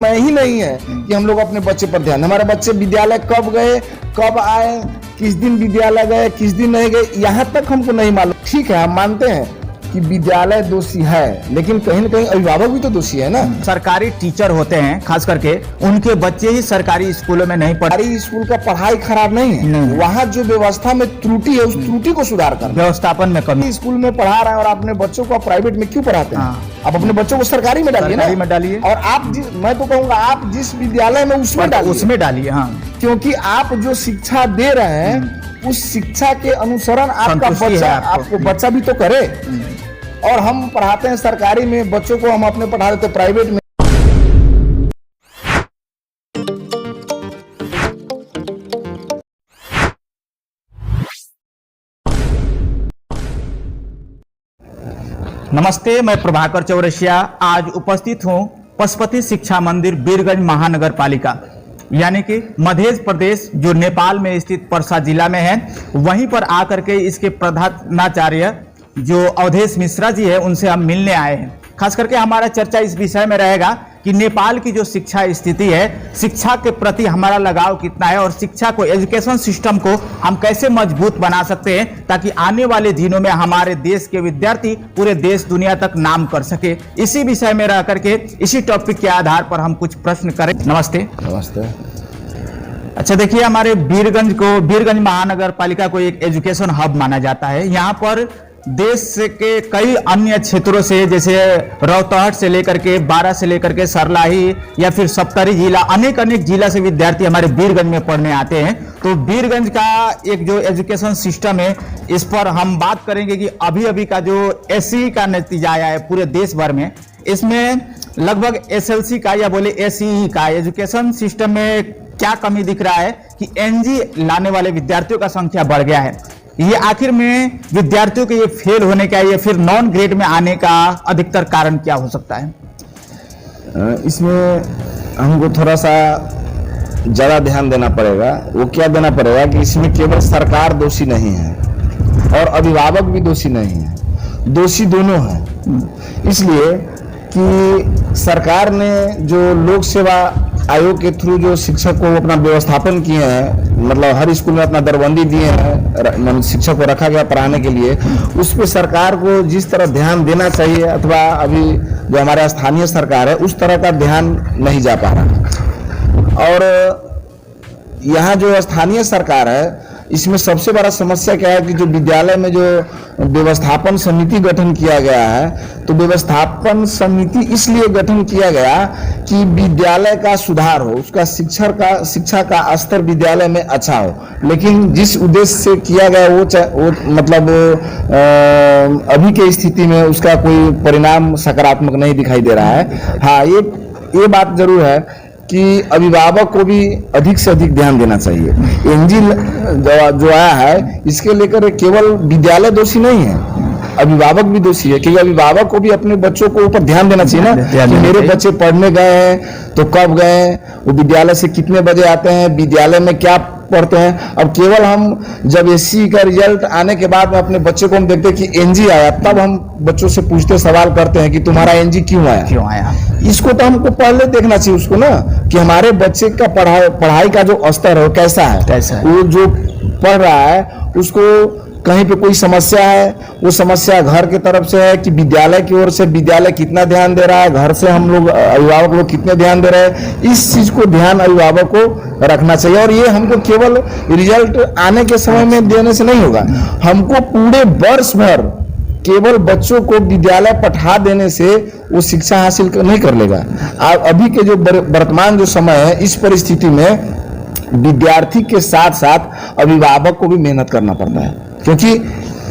समय ही नहीं है कि हम लोग अपने बच्चे पर ध्यान। हमारे बच्चे विद्यालय कब गए, कब आए, किस दिन विद्यालय गए, किस दिन नहीं गए, यहाँ तक हमको नहीं मालूम। ठीक है, हम मानते हैं कि विद्यालय दोषी है, लेकिन कहीं ना कहीं अभिभावक भी तो दोषी है ना। सरकारी टीचर होते हैं, खास करके उनके बच्चे ही सरकारी स्कूलों में नहीं पढ़। सरकारी स्कूल का पढ़ाई खराब नहीं है, वहाँ जो व्यवस्था में त्रुटि है उस त्रुटि को सुधार कर, व्यवस्थापन में कमी। स्कूल में पढ़ा रहे हैं और अपने बच्चों को प्राइवेट में क्यों पढ़ाते हैं? आप अपने बच्चों को सरकारी में डालिए ना, में डालिए। और आप मैं तो कहूँगा आप जिस विद्यालय में उसमें डालिए। हाँ, क्योंकि आप जो शिक्षा दे रहे हैं उस शिक्षा के अनुसरण आपको बच्चा भी तो करे। और हम पढ़ाते हैं सरकारी में, बच्चों को हम अपने पढ़ा देते प्राइवेट में। नमस्ते, मैं प्रभाकर चौरसिया आज उपस्थित हूं पशुपति शिक्षा मंदिर बीरगंज महानगर पालिका यानी कि मध्य प्रदेश जो नेपाल में स्थित परसा जिला में है, वहीं पर आकर के इसके प्रधानाचार्य जो अवधेश मिश्रा जी है उनसे हम मिलने आए हैं। खास करके हमारा चर्चा इस विषय में रहेगा कि नेपाल की जो शिक्षा स्थिति है, शिक्षा के प्रति हमारा लगाव कितना है और शिक्षा को, एजुकेशन सिस्टम को हम कैसे मजबूत बना सकते हैं ताकि आने वाले दिनों में हमारे देश के विद्यार्थी पूरे देश दुनिया तक नाम कर सके। इसी विषय में रह करके इसी टॉपिक के आधार पर हम कुछ प्रश्न करें। नमस्ते। नमस्ते। अच्छा, देखिए, हमारे बीरगंज महानगर पालिका को एक एजुकेशन हब माना जाता है। यहाँ पर देश के कई अन्य क्षेत्रों से, जैसे रोहतहट से लेकर के बारा से लेकर के सरलाही या फिर सप्तरी जिला, अनेक जिला से विद्यार्थी हमारे बीरगंज में पढ़ने आते हैं। तो बीरगंज का एक जो एजुकेशन सिस्टम है, इस पर हम बात करेंगे कि अभी का जो एसई का नतीजा आया है पूरे देश भर में, इसमें लगभग एसएलसी का या बोले एसई का एजुकेशन सिस्टम में क्या कमी दिख रहा है कि एनजी लाने वाले विद्यार्थियों का संख्या बढ़ गया है। ये आखिर में विद्यार्थियों के ये फेल होने का या फिर नॉन ग्रेड में आने का अधिकतर कारण क्या हो सकता है? इसमें हमको थोड़ा सा ज़्यादा ध्यान देना पड़ेगा। वो क्या देना पड़ेगा कि इसमें केवल सरकार दोषी नहीं है और अभिभावक भी दोषी नहीं है, दोषी दोनों हैं। इसलिए कि सरकार ने जो लोक सेवा आयोग के थ्रू जो शिक्षक को अपना व्यवस्थापन किए हैं, मतलब हर स्कूल में अपना दरबंदी दिए हैं, शिक्षक को रखा गया पढ़ाने के लिए, उस पर सरकार को जिस तरह ध्यान देना चाहिए अथवा अभी जो हमारे स्थानीय सरकार है उस तरह का ध्यान नहीं जा पा रहा। और यहाँ जो स्थानीय सरकार है इसमें सबसे बड़ा समस्या क्या है कि जो विद्यालय में जो व्यवस्थापन समिति गठन किया गया है, तो व्यवस्थापन समिति इसलिए गठन किया गया कि विद्यालय का सुधार हो, उसका शिक्षा का स्तर विद्यालय में अच्छा हो। लेकिन जिस उद्देश्य से किया गया वो मतलब अभी के स्थिति में उसका कोई परिणाम सकारात्मक नहीं दिखाई दे रहा है। हाँ, ये बात जरूर है कि अभिभावक को भी अधिक से अधिक ध्यान देना चाहिए। एनजी जो आया है इसके लेकर केवल विद्यालय दोषी नहीं है, अभिभावक भी दोषी है, क्योंकि अभिभावक को भी अपने बच्चों को ऊपर ध्यान देना चाहिए ना कि मेरे बच्चे पढ़ने गए हैं तो कब गए, वो विद्यालय से कितने बजे आते हैं, विद्यालय में क्या पढ़ते हैं। अब केवल हम जब एससी का रिजल्ट आने के बाद में अपने बच्चे को हम देखते हैं कि एनजी आया, तब हम बच्चों से पूछते, सवाल करते हैं कि तुम्हारा एनजी क्यों आया। इसको तो हमको पहले देखना चाहिए उसको ना, कि हमारे बच्चे का पढ़ाई का जो स्तर है कैसा है, वो जो पढ़ रहा है उसको कहीं पे कोई समस्या है, वो समस्या घर की तरफ से है कि विद्यालय की ओर से विद्यालय कितना ध्यान दे रहा है, घर से हम लोग अभिभावक लोग कितने ध्यान दे रहे हैं, इस चीज को ध्यान अभिभावक को रखना चाहिए। और ये हमको केवल रिजल्ट आने के समय में देने से नहीं होगा, हमको पूरे वर्ष भर केवल बच्चों को विद्यालय पढ़ा देने से वो शिक्षा हासिल नहीं कर लेगा। अभी के जो वर्तमान जो समय है, इस परिस्थिति में विद्यार्थी के साथ साथ अभिभावक को भी मेहनत करना पड़ता है, क्योंकि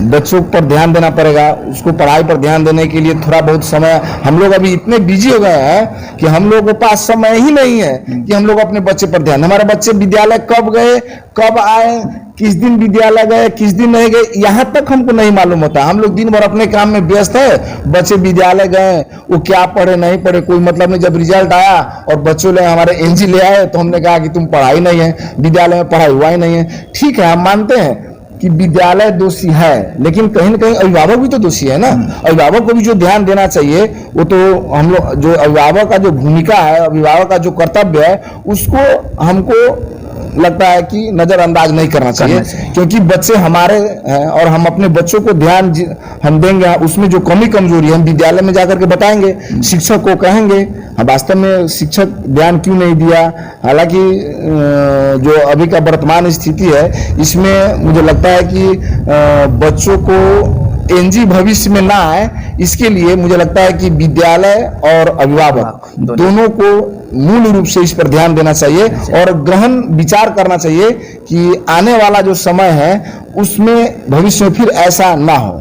बच्चों पर ध्यान देना पड़ेगा। उसको पढ़ाई पर ध्यान देने के लिए थोड़ा बहुत समय, हम लोग अभी इतने बिजी हो गए हैं कि हम लोगों के पास समय ही नहीं है कि हम लोग अपने बच्चे पर ध्यान। हमारे बच्चे विद्यालय कब गए, कब आए, किस दिन विद्यालय गए, किस दिन नहीं गए, यहाँ तक हमको नहीं मालूम होता। हम लोग दिन भर अपने काम में व्यस्त है, बच्चे विद्यालय गए, वो क्या पढ़े नहीं पढ़े कोई मतलब नहीं। जब रिजल्ट आया और बच्चों ने हमारे एनजी ले आए तो हमने कहा कि तुम पढ़ाई नहीं है, विद्यालय में पढ़ाई हुआ ही नहीं है। ठीक है, हम मानते हैं कि विद्यालय दोषी है, लेकिन कहीं ना कहीं अभिभावक भी तो दोषी है ना। अभिभावक को भी जो ध्यान देना चाहिए, वो तो हम लोग, जो अभिभावक का जो भूमिका है, अभिभावक का जो कर्तव्य है, उसको हमको लगता है कि नजरअंदाज नहीं करना चाहिए, क्योंकि बच्चे हमारे हैं और हम अपने बच्चों को ध्यान हम देंगे, उसमें जो कमी कमजोरी है हम विद्यालय में जाकर के बताएंगे, शिक्षक को कहेंगे वास्तव में शिक्षक ध्यान क्यों नहीं दिया। हालांकि जो अभी का वर्तमान स्थिति है, इसमें मुझे लगता है कि बच्चों को एनजी भविष्य में ना आए, इसके लिए मुझे लगता है कि विद्यालय और अभिभावक दोनों को मूल रूप से इस पर ध्यान देना चाहिए और गहन विचार करना चाहिए कि आने वाला जो समय है उसमें भविष्य में फिर ऐसा ना हो।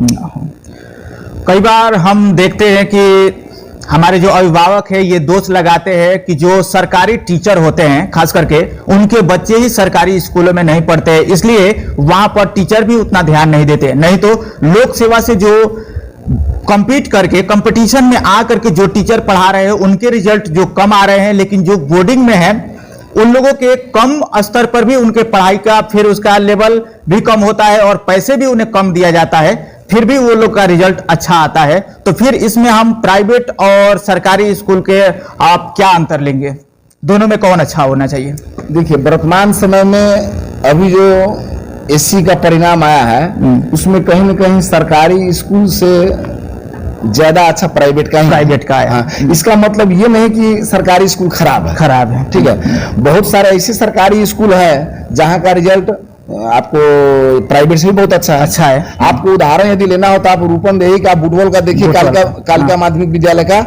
कई बार हम देखते हैं कि हमारे जो अभिभावक है ये दोष लगाते हैं कि जो सरकारी टीचर होते हैं, खास करके उनके बच्चे ही सरकारी स्कूलों में नहीं पढ़ते, इसलिए वहां पर टीचर भी उतना ध्यान नहीं देते। नहीं तो लोक सेवा से जो compete करके कंपटीशन में आ करके जो टीचर पढ़ा रहे हैं उनके रिजल्ट जो कम आ रहे हैं, लेकिन जो बोर्डिंग में है उन लोगों के कम स्तर पर भी उनके पढ़ाई का फिर उसका लेवल भी कम होता है और पैसे भी उन्हें कम दिया जाता है, फिर भी वो लोग का रिजल्ट अच्छा आता है। तो फिर इसमें हम प्राइवेट और सरकारी स्कूल के आप क्या अंतर लेंगे, दोनों में कौन अच्छा होना चाहिए? देखिए, वर्तमान समय में अभी जो एससी का परिणाम आया है उसमें कहीं ना कहीं सरकारी स्कूल से ज्यादा अच्छा प्राइवेट का है। हाँ, इसका मतलब ये नहीं कि सरकारी स्कूल खराब है, ठीक है। बहुत सारे ऐसे सरकारी स्कूल है जहां का रिजल्ट आपको प्राइवेट से भी बहुत अच्छा है। आपको उदाहरण यदि लेना हो तो आप रूपनदेही का, बुटवल का देखिए, कालिका माध्यमिक विद्यालय का।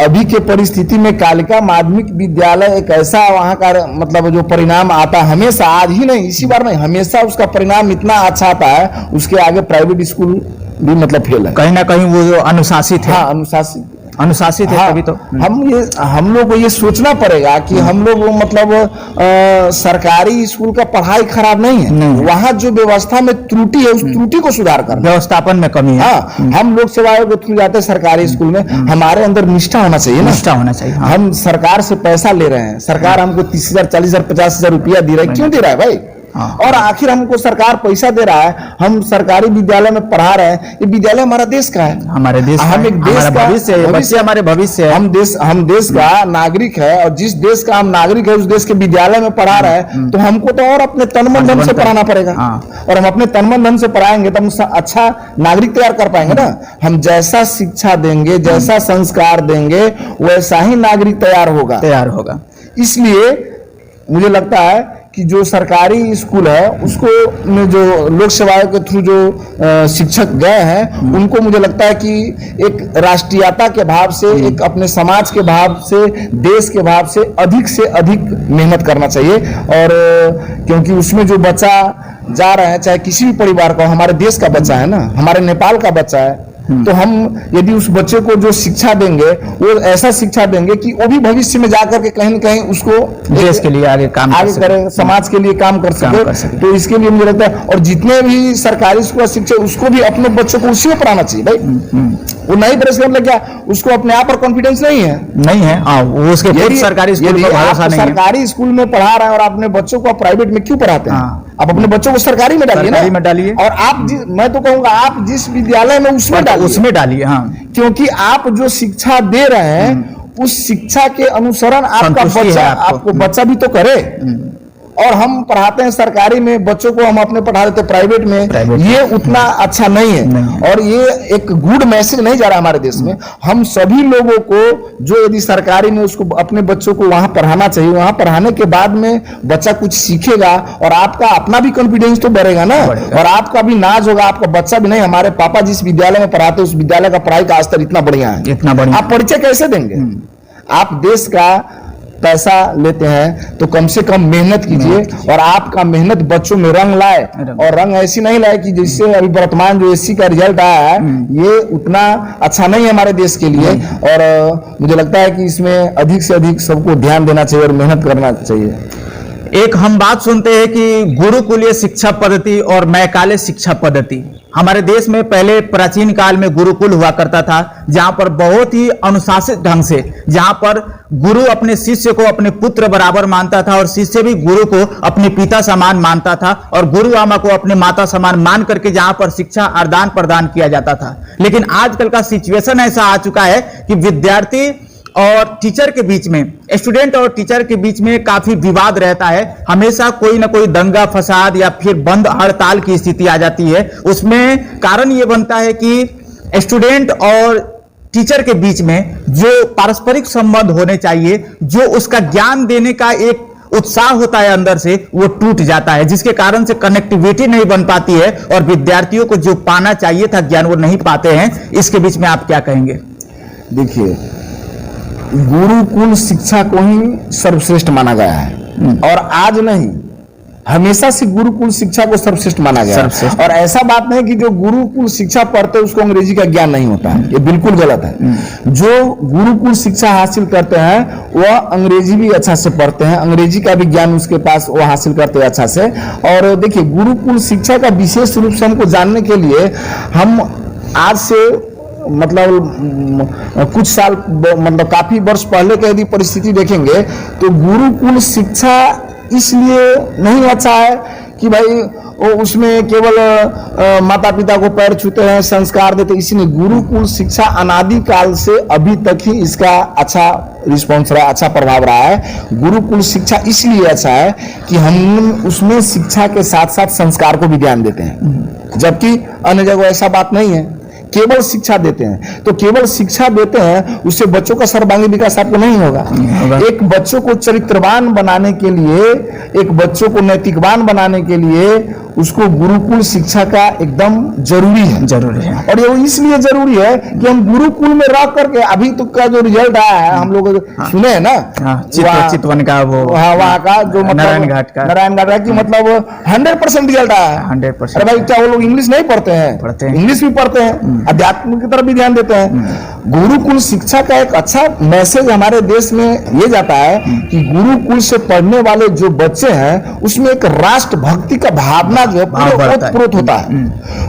अभी के परिस्थिति में कालिका माध्यमिक विद्यालय एक ऐसा वहां का मतलब जो परिणाम आता है हमेशा, आज ही नहीं, इसी बार नहीं, हमेशा उसका परिणाम इतना अच्छा आता है, उसके आगे प्राइवेट स्कूल भी मतलब फेल है। कहीं ना कहीं वो जो अनुशासित है, अनुशासित है, तभी तो हम लोग को ये सोचना पड़ेगा कि हम लोग मतलब सरकारी स्कूल का पढ़ाई खराब नहीं है, वहाँ जो व्यवस्था में त्रुटि है उस त्रुटि को सुधार करना, व्यवस्थापन में कमी है। हाँ, हम लोग सेवाओं के थ्रू जाते हैं सरकारी स्कूल में, हमारे अंदर निष्ठा होना चाहिए ना, निष्ठा होना चाहिए। हम सरकार से पैसा ले रहे हैं, सरकार हमको 30,000, 40,000, 50,000 रुपया दे रहा है, क्यों दे रहा है भाई? और आखिर हमको सरकार पैसा दे रहा है, हम सरकारी विद्यालय में पढ़ा रहे हैं, ये विद्यालय हमारा देश का है, हमारे देश, हम एक देश का भविष्य, हमारे भविष्य है, हम देश का नागरिक है, और जिस देश का हम नागरिक है उस देश के विद्यालय में पढ़ा रहे हैं, तो हमको तो और अपने तन मन धन से पढ़ाना पड़ेगा, और हम अपने तन मन धन से पढ़ाएंगे तो हम अच्छा नागरिक तैयार कर पाएंगे ना। हम जैसा शिक्षा देंगे, जैसा संस्कार देंगे, वैसा ही नागरिक तैयार होगा। इसलिए मुझे लगता है कि जो सरकारी स्कूल है उसको में जो लोक सेवाओं के थ्रू जो शिक्षक गए हैं, उनको मुझे लगता है कि एक राष्ट्रीयता के भाव से, एक अपने समाज के भाव से, देश के भाव से अधिक मेहनत करना चाहिए। और क्योंकि उसमें जो बच्चा जा रहे हैं, चाहे किसी भी परिवार का, हमारे देश का बच्चा है ना, हमारे नेपाल का बच्चा है, तो हम यदि उस बच्चे को जो शिक्षा देंगे वो ऐसा शिक्षा देंगे कि वो भी भविष्य में जाकर के कहीं न कहीं उसको देश के लिए आगे करे, समाज के लिए काम कर सके। तो इसके लिए मुझे लगता है, और जितने भी सरकारी स्कूल शिक्षक, उसको भी अपने बच्चों को उसी में पढ़ाना चाहिए भाई। वो नहीं पढ़े इसका मतलब क्या, उसको अपने आप पर कॉन्फिडेंस नहीं है। वो उसके सरकारी स्कूल में पढ़ा रहे हैं और अपने बच्चों को प्राइवेट में क्यों पढ़ाते हैं? आप अपने बच्चों को सरकारी में डालिए। और आप मैं तो कहूंगा आप जिस विद्यालय में उसमें डालिए, क्योंकि आप जो शिक्षा दे रहे हैं उस शिक्षा के अनुसरण आपको बच्चा भी तो करे। और हम पढ़ाते हैं सरकारी में, बच्चों को हम अपने पढ़ा देते प्राइवेट में, ये उतना अच्छा नहीं है। और ये एक गुड मैसेज नहीं जा रहा हमारे देश में। हम सभी लोगों को जो यदि सरकारी में उसको अपने बच्चों को वहां पढ़ाना चाहिए, वहां पढ़ाने के बाद में बच्चा कुछ सीखेगा और आपका अपना भी कॉन्फिडेंस तो बढ़ेगा ना, और आपका भी नाज होगा, आपका बच्चा भी नहीं, हमारे पापा जिस विद्यालय में पढ़ाते उस विद्यालय का पढ़ाई का स्तर इतना बढ़िया है, आप परिचय कैसे देंगे? आप देश का पैसा लेते हैं तो कम से कम मेहनत कीजिए, और आपका मेहनत बच्चों में रंग लाए, और रंग ऐसी नहीं लाए कि जिससे अभी वर्तमान जो एससी का रिजल्ट आया है ये उतना अच्छा नहीं है हमारे देश के लिए। और मुझे लगता है कि इसमें अधिक से अधिक सबको ध्यान देना चाहिए और मेहनत करना चाहिए। एक हम बात सुनते हैं कि गुरुकुलीय शिक्षा पद्धति और मैकाले शिक्षा पद्धति। हमारे देश में पहले प्राचीन काल में गुरुकुल हुआ करता था, जहां पर बहुत ही अनुशासित ढंग से, जहां पर गुरु अपने शिष्य को अपने पुत्र बराबर मानता था और शिष्य भी गुरु को अपने पिता समान मानता था और गुरु आमा को अपने माता समान मान करके जहां पर शिक्षा आदान प्रदान किया जाता था। लेकिन आजकल का सिचुएशन ऐसा आ चुका है कि विद्यार्थी और टीचर के बीच में, स्टूडेंट और टीचर के बीच में काफी विवाद रहता है। हमेशा कोई ना कोई दंगा फसाद या फिर बंद हड़ताल की स्थिति आ जाती है। उसमें कारण यह बनता है कि स्टूडेंट और टीचर के बीच में जो पारस्परिक संबंध होने चाहिए, जो उसका ज्ञान देने का एक उत्साह होता है अंदर से, वो टूट जाता है, जिसके कारण से कनेक्टिविटी नहीं बन पाती है और विद्यार्थियों को जो पाना चाहिए था ज्ञान, वो नहीं पाते हैं। इसके बीच में आप क्या कहेंगे? देखिए, गुरुकुल शिक्षा को ही सर्वश्रेष्ठ माना गया है और आज नहीं, हमेशा से गुरुकुल शिक्षा को सर्वश्रेष्ठ माना गया है। और ऐसा बात नहीं कि जो गुरुकुल शिक्षा पढ़ते हैं उसको अंग्रेजी का ज्ञान नहीं होता है, ये बिल्कुल गलत है। जो गुरुकुल शिक्षा हासिल करते हैं वह अंग्रेजी भी अच्छा से पढ़ते हैं, अंग्रेजी का भी ज्ञान उसके पास वो हासिल करते हैं अच्छा से। और देखिए, गुरुकुल शिक्षा का विशेष रूप से हमको जानने के लिए हम आज से मतलब कुछ साल, मतलब काफी वर्ष पहले की यदि परिस्थिति देखेंगे तो गुरुकुल शिक्षा इसलिए नहीं अच्छा है कि भाई वो उसमें केवल माता पिता को पैर छूते हैं, संस्कार देते, इसलिए गुरुकुल शिक्षा अनादि काल से अभी तक ही इसका अच्छा रिस्पॉन्स रहा, अच्छा प्रभाव रहा है। गुरुकुल शिक्षा इसलिए अच्छा है कि हम उसमें शिक्षा के साथ साथ संस्कार को भी ध्यान देते हैं, जबकि अन्य जगह ऐसा बात नहीं है, केवल शिक्षा देते हैं। तो केवल शिक्षा देते हैं, उससे बच्चों का सर्वांगीण विकास आपको नहीं होगा। एक बच्चों को चरित्रवान बनाने के लिए, एक बच्चों को नैतिकवान बनाने के लिए उसको गुरुकुल शिक्षा का एकदम जरूरी है। और ये इसलिए जरूरी है कि हम गुरुकुल में रह करके अभी तक का जो रिजल्ट आया है, हम लोग सुने हैं ना, चितवन का वो, वहाँ का जो नारायण घाट का कि मतलब 100% रिजल्ट आया है। 100%। अरे भाई, क्या वो लोग इंग्लिश नहीं पढ़ते हैं? इंग्लिश भी पढ़ते हैं, अध्यात्म की तरफ भी ध्यान देते हैं। गुरुकुल शिक्षा का एक अच्छा मैसेज हमारे देश में ये जाता है कि गुरुकुल से पढ़ने वाले जो बच्चे हैं उसमें एक राष्ट्र भक्ति का भावना जो है ओतप्रोत होता है,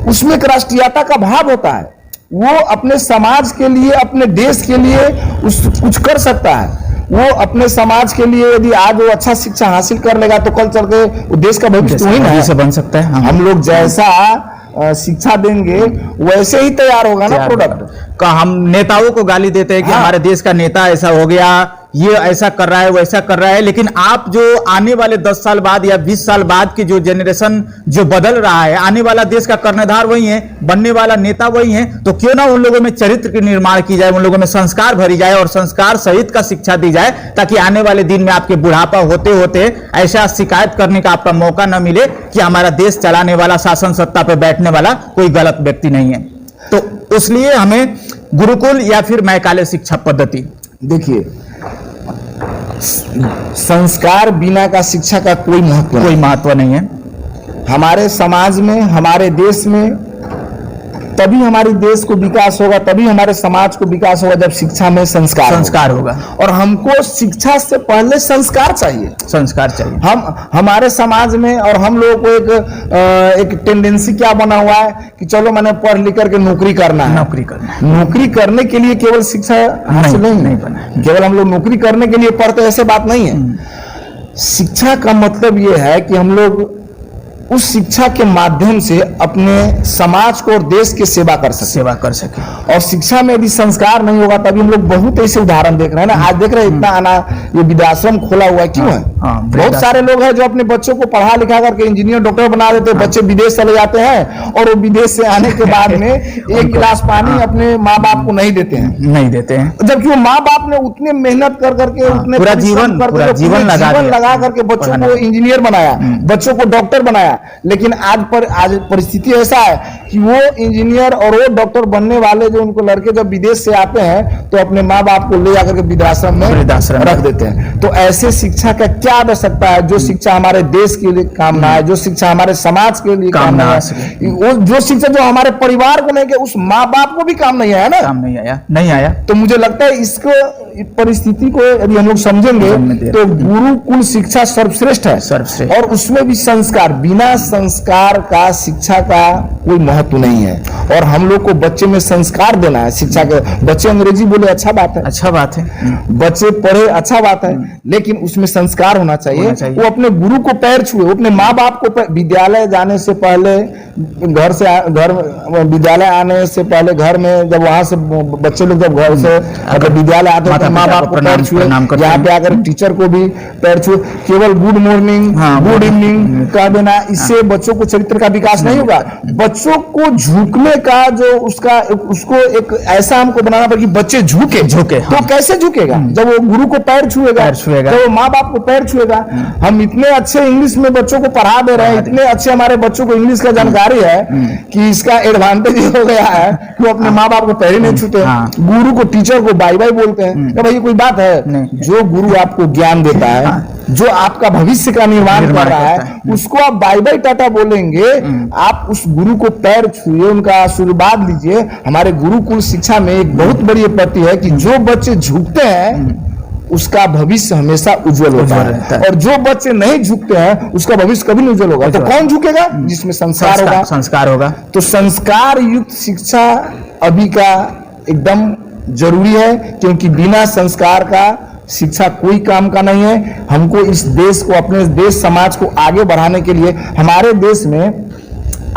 उसमें एक राष्ट्रीयता का भाव होता है। वो अपने समाज के लिए, अपने देश के लिए कुछ कर सकता है। वो अपने समाज के लिए यदि आज वो अच्छा शिक्षा हासिल कर लेगा तो कल चल के वो देश का भविष्य वही ना बन सकता है। हम लोग जैसा शिक्षा देंगे वैसे ही तैयार होगा ना प्रोडक्ट का। हम नेताओं को गाली देते हैं कि हमारे देश का नेता ऐसा हो गया, ये ऐसा कर रहा है, वैसा कर रहा है, लेकिन आप जो आने वाले 10 साल बाद या 20 साल बाद की जो जनरेशन जो बदल रहा है, आने वाला देश का कर्णधार वही है, बनने वाला नेता वही है, तो क्यों ना उन लोगों में चरित्र की निर्माण की जाए, उन लोगों में संस्कार भरी जाए और संस्कार सहित का शिक्षा दी जाए, ताकि आने वाले दिन में आपके बुढ़ापा होते होते ऐसा शिकायत करने का आपका मौका न मिले कि हमारा देश चलाने वाला, शासन सत्ता पर बैठने वाला कोई गलत व्यक्ति नहीं है। तो इसलिए हमें गुरुकुल या फिर मैकाले शिक्षा पद्धति, देखिए, संस्कार बिना का शिक्षा का कोई महत्व नहीं है। हमारे समाज में, हमारे देश में तभी हमारे देश को विकास होगा, तभी हमारे समाज को विकास होगा जब शिक्षा में संस्कार होगा। और हमको शिक्षा से पहले संस्कार चाहिए। हमारे समाज में और हम लोगों को एक टेंडेंसी क्या बना हुआ है कि चलो मैंने पढ़ लिख करके नौकरी करना है। नौकरी करने के लिए केवल शिक्षा हासिल नहीं बना, केवल हम लोग नौकरी करने के लिए पढ़ते, ऐसे बात नहीं है। शिक्षा का मतलब ये है कि हम लोग उस शिक्षा के माध्यम से अपने समाज को और देश की सेवा कर सके। और शिक्षा में यदि संस्कार नहीं होगा, तभी हम लोग बहुत ऐसे उदाहरण देख रहे हैं ना। आज देख रहे हैं इतना ये वृद्धाश्रम खोला हुआ है, क्यों है? बहुत सारे लोग हैं जो अपने बच्चों को पढ़ा लिखा करके इंजीनियर, डॉक्टर बना देते हैं, बच्चे विदेश चले जाते हैं और वो विदेश से आने के बाद में एक गिलास पानी अपने माँ बाप को नहीं देते हैं, जबकि वो माँ बाप ने उतने मेहनत कर करके, उतने पूरा जीवन लगा करके बच्चों को इंजीनियर बनाया, बच्चों को डॉक्टर बनाया। लेकिन आज परिस्थिति ऐसा है कि वो इंजीनियर और वो डॉक्टर बनने वाले जो उनको लड़के जब विदेश से आते हैं तो अपने माँ बाप को ले जाकर के वृद्धाश्रम में रख देते हैं। तो ऐसे शिक्षा का क्या आवश्यकता है? जो शिक्षा हमारे देश के लिए काम ना है, जो शिक्षा हमारे समाज के लिए काम ना है, वो जो शिक्षा जो हमारे परिवार को नहीं, उस माँ बाप को भी काम नहीं आया ना, नहीं आया। तो मुझे लगता है परिस्थिति को यदि हम लोग समझेंगे तो गुरुकुल शिक्षा सर्वश्रेष्ठ है, सर्वश्रेष्ठ। और उसमें भी संस्कार, बिना संस्कार का शिक्षा का कोई महत्व नहीं है। और हम लोग को बच्चे में संस्कार देना है। शिक्षा के बच्चे अंग्रेजी बोले अच्छा बात है, अच्छा बात है, बच्चे पढ़े अच्छा बात है, लेकिन उसमें संस्कार होना चाहिए। वो अपने गुरु को पैर छुए, अपने माँ बाप को विद्यालय जाने से पहले, घर विद्यालय आने से पहले, घर में जब वहां से बच्चे लोग जब घर से विद्यालय आते हैं तो माँ बाप को पैर छुए, यहाँ पे आकर टीचर को भी पैर छुए। केवल गुड मॉर्निंग, गुड इवनिंग कह देना, इससे बच्चों को चरित्र का विकास नहीं होगा। बच्चों को झुकने का जो उसको एक ऐसा हमको बनाना पड़ेगा कि बच्चे झुके। तो कैसे झुकेगा? जब वो गुरु को पैर छुएगा, तो वो माँ बाप को पैर छुएगा। हम इतने अच्छे इंग्लिश में बच्चों को पढ़ा दे रहे हैं, इतने अच्छे हमारे बच्चों को इंग्लिश का जानकारी है कि इसका एडवांटेज हो गया है कि वो अपने माँ बाप को पैर ही नहीं छूते, गुरु को, टीचर को बाय बाय बोलते हैं। तो भाई कोई बात है? जो गुरु आपको ज्ञान देता है, जो आपका भविष्य का निर्माण कर रहा है, उसको आप बाय बाय टाटा बोलेंगे? आप उस गुरु को पैर छुए, उनका आशीर्वाद लीजिए। हमारे गुरुकुल शिक्षा में एक बहुत बड़ी पट्टी है कि जो बच्चे झुकते हैं उसका भविष्य हमेशा उज्जवल होता है, और जो बच्चे नहीं झुकते हैं उसका भविष्य कभी नहीं उज्जवल होगा। तो कौन झुकेगा? जिसमें संस्कार होगा। तो संस्कार युक्त शिक्षा अभी का एकदम जरूरी है, क्योंकि बिना संस्कार का शिक्षा कोई काम का नहीं है। हमको इस देश को, अपने देश समाज को आगे बढ़ाने के लिए, हमारे देश में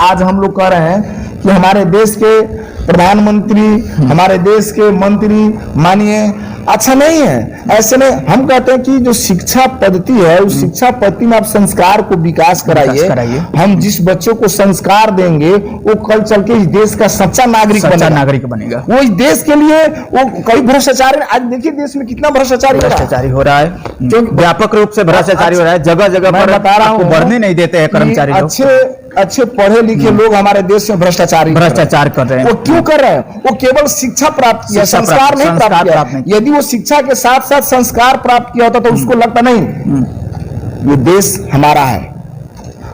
आज हम लोग कह रहे हैं कि हमारे देश के प्रधानमंत्री, हमारे देश के मंत्री मानिए अच्छा नहीं है, ऐसे नहीं। हम कहते हैं कि जो शिक्षा पद्धति है, उस शिक्षा पद्धति में आप संस्कार को विकास कराइए। हम जिस बच्चों को संस्कार देंगे वो कल चल के इस देश का सच्चा नागरिक बनेगा। वो इस देश के लिए, वो कई भ्रष्टाचारी, आज देखिए देश में कितना भ्रष्टाचारी हो रहा है, जो व्यापक रूप से भ्रष्टाचारी हो रहा है। जगह जगह पर बता रहा हूँ, बढ़ने नहीं देते हैं कर्मचारी। अच्छे पढ़े लिखे लोग हमारे देश में भ्रष्टाचार कर रहे हैं। वो क्यों कर रहे हैं? वो केवल शिक्षा प्राप्त किया, संस्कार नहीं प्राप्त किया। यदि वो शिक्षा के साथ साथ संस्कार प्राप्त किया होता तो उसको लगता नहीं ये देश हमारा है,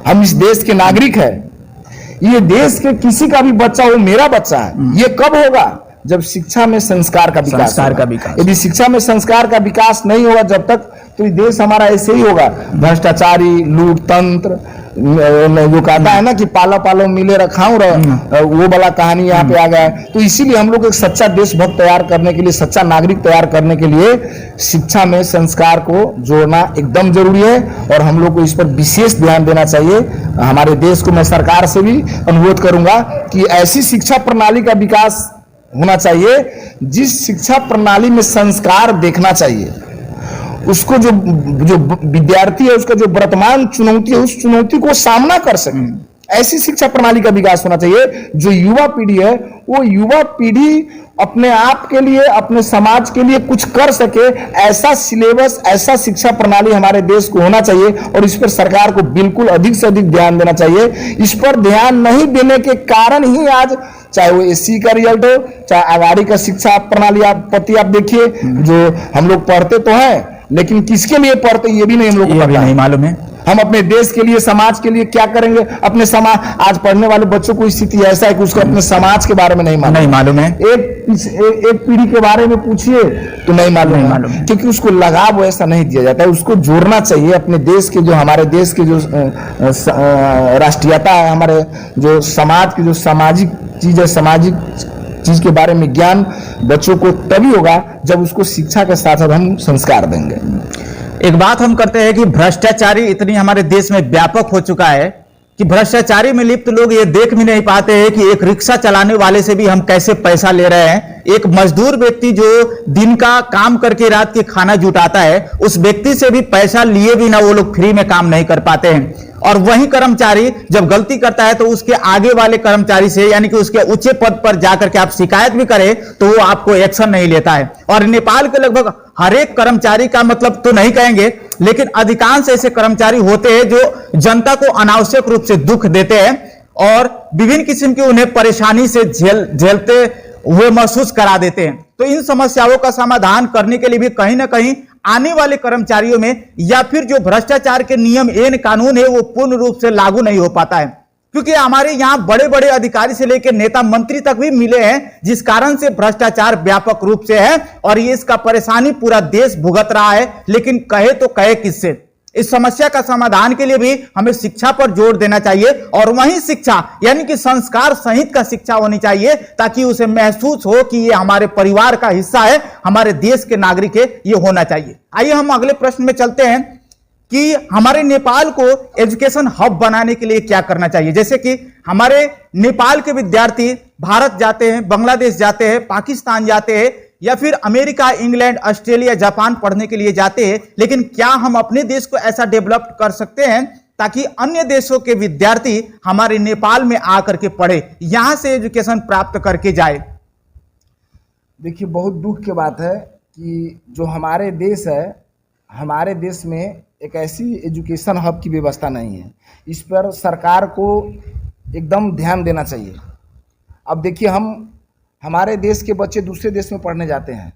हम इस देश के नागरिक है, ये देश के किसी का भी बच्चा हो मेरा बच्चा है। ये कब होगा? जब शिक्षा में संस्कार का विकास। यदि शिक्षा में संस्कार का विकास नहीं होगा जब तक, तो ये देश हमारा ऐसे ही होगा, भ्रष्टाचारी, लूट तंत्र, जो कहता है ना कि पालो पालो मिले रखाऊं, वो वाला कहानी यहाँ पे आ गया है। तो इसीलिए हम लोग एक सच्चा देशभक्त तैयार करने के लिए, सच्चा नागरिक तैयार करने के लिए शिक्षा में संस्कार को जोड़ना एकदम जरूरी है, और हम लोग को इस पर विशेष ध्यान देना चाहिए। हमारे देश को मैं सरकार से भी अनुरोध करूंगा कि ऐसी शिक्षा प्रणाली का विकास होना चाहिए जिस शिक्षा प्रणाली में संस्कार देखना चाहिए। उसको जो विद्यार्थी है, उसका जो वर्तमान चुनौती है, उस चुनौती को सामना कर सके। ऐसी शिक्षा प्रणाली का विकास होना चाहिए। जो युवा पीढ़ी है, वो युवा पीढ़ी अपने आप के लिए, अपने समाज के लिए कुछ कर सके, ऐसा सिलेबस, ऐसा शिक्षा प्रणाली हमारे देश को होना चाहिए। और इस पर सरकार को बिल्कुल अधिक से अधिक ध्यान देना चाहिए। इस पर ध्यान नहीं देने के कारण ही आज, चाहे वो एससी का रिजल्ट हो, चाहे अगाड़ी का शिक्षा प्रणाली आप देखिए, जो हम लोग पढ़ते तो हैं, लेकिन किसके लिए पढ़ते ये भी नहीं हम लोग को नहीं मालूम है। हम अपने देश के लिए, समाज के लिए क्या करेंगे? अपने समाज, आज पढ़ने वाले बच्चों को स्थिति ऐसा है कि उसको अपने समाज के बारे में नहीं मालूम है। एक पीढ़ी के बारे में पूछिए तो नहीं मालूम, क्योंकि उसको लगाव ऐसा नहीं दिया जाता है। उसको जोड़ना चाहिए अपने देश के, जो हमारे देश के जो राष्ट्रीयता है, हमारे जो समाज की जो सामाजिक चीज है, सामाजिक चीज के बारे में ज्ञान बच्चों को तभी होगा जब उसको शिक्षा के साथ साथ हम संस्कार देंगे। एक बात हम करते हैं कि भ्रष्टाचारी इतनी हमारे देश में व्यापक हो चुका है कि भ्रष्टाचारी में लिप्त लोग ये देख भी नहीं पाते हैं कि एक रिक्शा चलाने वाले से भी हम कैसे पैसा ले रहे हैं। एक मजदूर व्यक्ति जो दिन का काम करके रात के खाना जुटाता है, उस व्यक्ति से भी पैसा लिए भी ना वो लोग फ्री में काम नहीं कर पाते हैं। और वही कर्मचारी जब गलती करता है तो उसके आगे वाले कर्मचारी से, यानी कि उसके ऊंचे पद पर जाकर के आप शिकायत भी करें तो वो आपको एक्शन नहीं लेता है। और नेपाल के लगभग हर एक कर्मचारी का मतलब तो नहीं कहेंगे, लेकिन अधिकांश ऐसे कर्मचारी होते हैं जो जनता को अनावश्यक रूप से दुख देते हैं और विभिन्न किस्म की उन्हें परेशानी से झेलते हुए महसूस करा देते हैं। तो इन समस्याओं का समाधान करने के लिए भी कहीं ना कहीं आने वाले कर्मचारियों में, या फिर जो भ्रष्टाचार के नियम एन कानून है वो पूर्ण रूप से लागू नहीं हो पाता है। क्योंकि हमारे यहाँ बड़े बड़े अधिकारी से लेकर नेता मंत्री तक भी मिले हैं, जिस कारण से भ्रष्टाचार व्यापक रूप से है और ये इसका परेशानी पूरा देश भुगत रहा है। लेकिन कहे तो कहे किससे? इस समस्या का समाधान के लिए भी हमें शिक्षा पर जोर देना चाहिए और वही शिक्षा यानी कि संस्कार सहित का शिक्षा होनी चाहिए, ताकि उसे महसूस हो कि ये हमारे परिवार का हिस्सा है, हमारे देश के नागरिक है, ये होना चाहिए। आइए हम अगले प्रश्न में चलते हैं कि हमारे नेपाल को एजुकेशन हब बनाने के लिए क्या करना चाहिए। जैसे कि हमारे नेपाल के विद्यार्थी भारत जाते हैं, बांग्लादेश जाते हैं, पाकिस्तान जाते हैं या फिर अमेरिका, इंग्लैंड, ऑस्ट्रेलिया, जापान पढ़ने के लिए जाते हैं, लेकिन क्या हम अपने देश को ऐसा डेवलप कर सकते हैं ताकि अन्य देशों के विद्यार्थी हमारे नेपाल में आकर के पढ़े, यहां से एजुकेशन प्राप्त करके जाए? देखिए, बहुत दुख की बात है कि जो हमारे देश है, हमारे देश में एक ऐसी एजुकेशन हब की व्यवस्था नहीं है। इस पर सरकार को एकदम ध्यान देना चाहिए। अब देखिए, हमारे देश के बच्चे दूसरे देश में पढ़ने जाते हैं,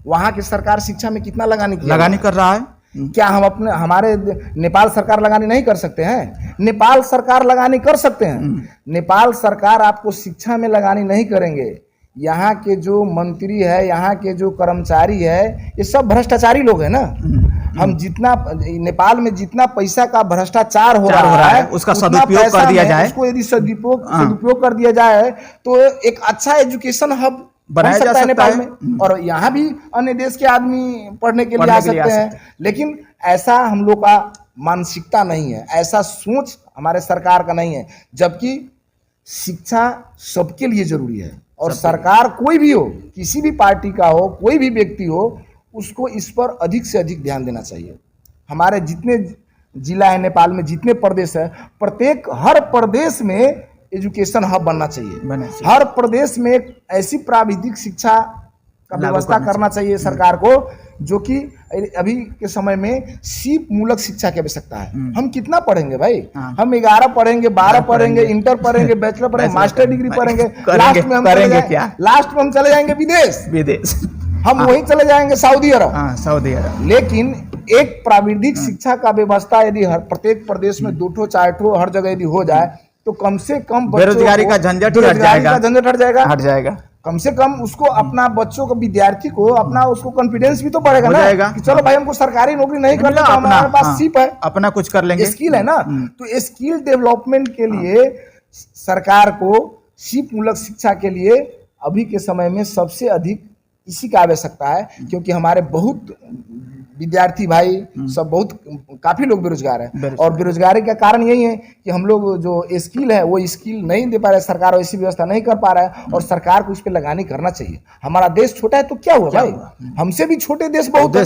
वहाँ की सरकार शिक्षा में कितना लगानी कर रहा है। क्या हम हमारे नेपाल सरकार लगानी नहीं कर सकते हैं? नेपाल सरकार लगानी कर सकते हैं। नेपाल सरकार आपको शिक्षा में लगानी नहीं करेंगे। यहाँ के जो मंत्री है, यहाँ के जो कर्मचारी है, ये सब भ्रष्टाचारी लोग हैं ना। हम जितना नेपाल में जितना पैसा का भ्रष्टाचार हो रहा है उसका सदुपयोग कर दिया जाए, उसको यदि सदुपयोग कर दिया जाए तो एक अच्छा एजुकेशन हब बनाया जा सकता है नेपाल में। और यहाँ भी अन्य देश के आदमी पढ़ने के लिए आ सकते हैं, लेकिन ऐसा हम लोग का मानसिकता नहीं है, ऐसा सोच हमारे सरकार का नहीं है। जबकि शिक्षा सबके लिए जरूरी है और सरकार कोई भी हो, किसी भी पार्टी का हो, कोई भी व्यक्ति हो, उसको इस पर अधिक से अधिक ध्यान देना चाहिए। हमारे जितने जिला है नेपाल में, जितने प्रदेश है, हर प्रदेश में एजुकेशन हब बनना चाहिए। हर प्रदेश में एक ऐसी प्राविधिक शिक्षा का व्यवस्था करना चाहिए सरकार को, जो कि अभी के समय में सीप मूलक शिक्षा की आवश्यकता है। हम कितना पढ़ेंगे भाई? हम 11 पढ़ेंगे, 12 पढ़ेंगे, इंटर पढ़ेंगे, बैचलर पढ़ेंगे, मास्टर डिग्री पढ़ेंगे, लास्ट में हम चले जाएंगे विदेश। हम वहीं चले जाएंगे सऊदी अरब। लेकिन एक प्राविधिक शिक्षा का व्यवस्था यदि हर प्रत्येक प्रदेश में 2 4 हर जगह यदि हो जाए तो कम से कम बेरोजगारी का झंझट हट जाएगा। कम से कम उसको अपना बच्चों को, विद्यार्थी को अपना उसको कॉन्फिडेंस भी तो बढ़ेगा ना कि चलो भाई, हमको सरकारी नौकरी नहीं करना, तो हमारे पास सीप है, अपना कुछ कर लेंगे, स्किल है ना। तो स्किल डेवलपमेंट के लिए सरकार को सीप मूलक शिक्षा के लिए अभी के समय में सबसे अधिक इसी का आवश्यकता है, क्योंकि हमारे बहुत विद्यार्थी भाई सब काफी लोग बेरोजगार हैं। और बेरोजगारी का कारण यही है कि हम लोग जो स्किल है वो स्किल नहीं दे पा रहे, सरकार वैसी व्यवस्था नहीं कर पा रहा है, और सरकार को इस पे लगानी करना चाहिए। हमारा देश छोटा है तो क्या हुआ भाई, हमसे भी छोटे देश बहुत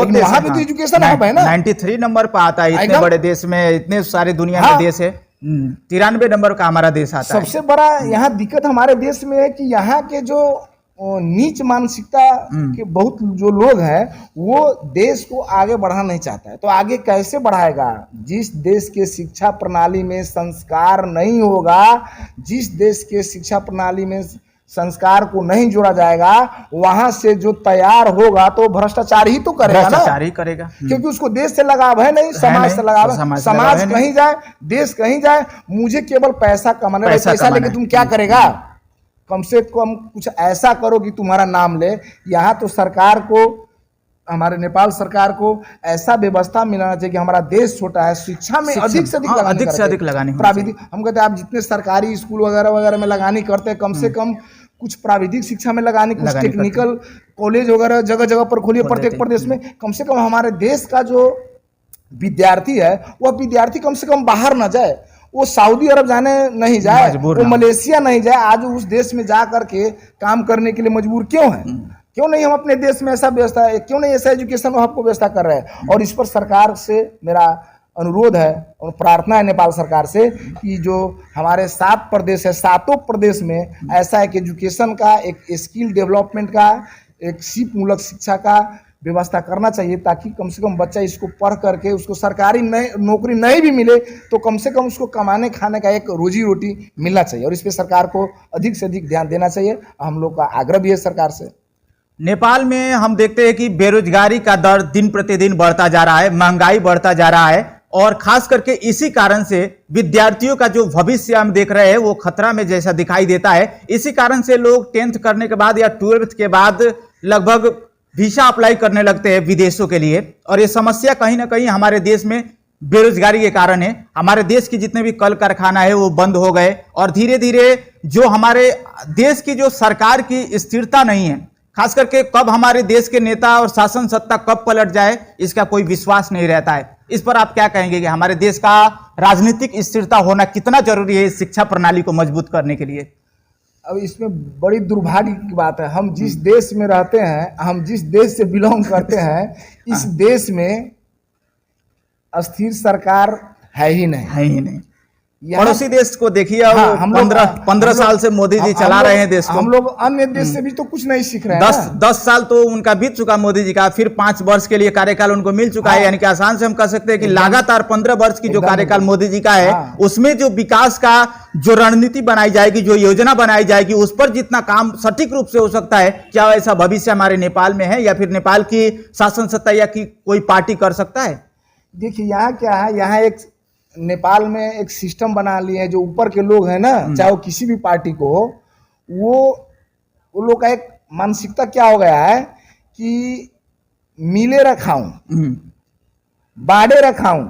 वहाँ पे तो एजुकेशन हब है ना। 93 नंबर पर आता है, इतने बड़े देश में, इतने सारे दुनिया में देश है, 93 नंबर का हमारा देश आता है। सबसे बड़ा यहाँ दिक्कत हमारे देश में है कि यहाँ के जो नीच मानसिकता के बहुत जो लोग हैं, वो देश को आगे बढ़ाना नहीं चाहता है। तो आगे कैसे बढ़ाएगा? जिस देश के शिक्षा प्रणाली में संस्कार नहीं होगा, जिस देश के शिक्षा प्रणाली में संस्कार को नहीं जोड़ा जाएगा, वहां से जो तैयार होगा तो भ्रष्टाचार ही तो करेगा, क्योंकि उसको देश से लगाव है नहीं, समाज से लगाव है। समाज कहीं जाए, देश कहीं जाए, मुझे केवल पैसा कमाना है। पैसा लेके तुम क्या करेगा? कम से कम कुछ ऐसा करो कि तुम्हारा नाम ले। यहाँ तो सरकार को, हमारे नेपाल सरकार को ऐसा व्यवस्था मिलाना चाहिए कि हमारा देश छोटा है, शिक्षा में अधिक से अधिक लगानी प्राविधिक। हम कहते हैं आप जितने सरकारी स्कूल वगैरह में लगानी करते हैं, कम से कम कुछ प्राविधिक शिक्षा में लगानी, कुछ टेक्निकल कॉलेज वगैरह जगह जगह पर खोलिए प्रत्येक प्रदेश में। कम से कम हमारे देश का जो विद्यार्थी है, वह विद्यार्थी कम से कम बाहर ना जाए, वो सऊदी अरब जाने नहीं जाए, वो मलेशिया नहीं जाए, आज उस देश में जा करके काम करने के लिए मजबूर क्यों है? क्यों नहीं हम अपने देश में ऐसा व्यवस्था है, क्यों नहीं ऐसा एजुकेशन हब को व्यवस्था कर रहे हैं? और इस पर सरकार से मेरा अनुरोध है और प्रार्थना है नेपाल सरकार से कि जो हमारे 7 प्रदेश है, 7 प्रदेश में ऐसा एक एजुकेशन का, एक स्किल डेवलपमेंट का, एक सीप मूलक शिक्षा का व्यवस्था करना चाहिए, ताकि कम से कम बच्चा इसको पढ़ करके उसको सरकारी नौकरी नहीं भी मिले तो कम से कम उसको कमाने खाने का एक रोजी रोटी मिलना चाहिए। और इस पे सरकार को अधिक से अधिक ध्यान देना चाहिए। हम लोग का आग्रह भी है सरकार से। नेपाल में हम देखते हैं कि बेरोजगारी का दर दिन प्रतिदिन बढ़ता जा रहा है, महंगाई बढ़ता जा रहा है और खास करके इसी कारण से विद्यार्थियों का जो भविष्य हम देख रहे हैं वो खतरा में जैसा दिखाई देता है। इसी कारण से लोग 10th करने के बाद या 12th के बाद लगभग वीजा अप्लाई करने लगते हैं विदेशों के लिए, और ये समस्या कहीं ना कहीं हमारे देश में बेरोजगारी के कारण है। हमारे देश की जितने भी कल कारखाना है वो बंद हो गए, और धीरे धीरे जो हमारे देश की जो सरकार की स्थिरता नहीं है, खास करके कब हमारे देश के नेता और शासन सत्ता कब पलट जाए इसका कोई विश्वास नहीं रहता है। इस पर आप क्या कहेंगे कि हमारे देश का राजनीतिक स्थिरता होना कितना जरूरी है इस शिक्षा प्रणाली को मजबूत करने के लिए? अब इसमें बड़ी दुर्भाग्य की बात है, हम जिस देश में रहते हैं, हम जिस देश से बिलोंग करते हैं, इस देश में अस्थिर सरकार है ही नहीं। पड़ोसी देश को देखिए, हाँ, हम 15 साल से मोदी जी चला रहे हैं देश को। हम लोग अन्य देश से भी तो कुछ नहीं सीख रहे हैं। 10 साल तो उनका बीत चुका मोदी जी का, फिर 5 वर्ष के लिए कार्यकाल उनको मिल चुका है। यानी कि आसान से हम कह सकते हैं कि लगातार 15 वर्ष की जो कार्यकाल मोदी जी का है, उसमें जो विकास का जो रणनीति बनाई जाएगी, जो योजना बनाई जाएगी, उस पर जितना काम सटीक रूप से हो सकता है, क्या ऐसा भविष्य हमारे नेपाल में है, या फिर नेपाल की शासन सत्ता या की कोई पार्टी कर सकता है? देखिए यहाँ क्या है, यहाँ एक नेपाल में एक सिस्टम बना लिए हैं, जो ऊपर के लोग हैं ना, चाहे वो किसी भी पार्टी को हो, वो लोग का एक मानसिकता क्या हो गया है कि मिले रखाऊं, बाड़े रखाऊं,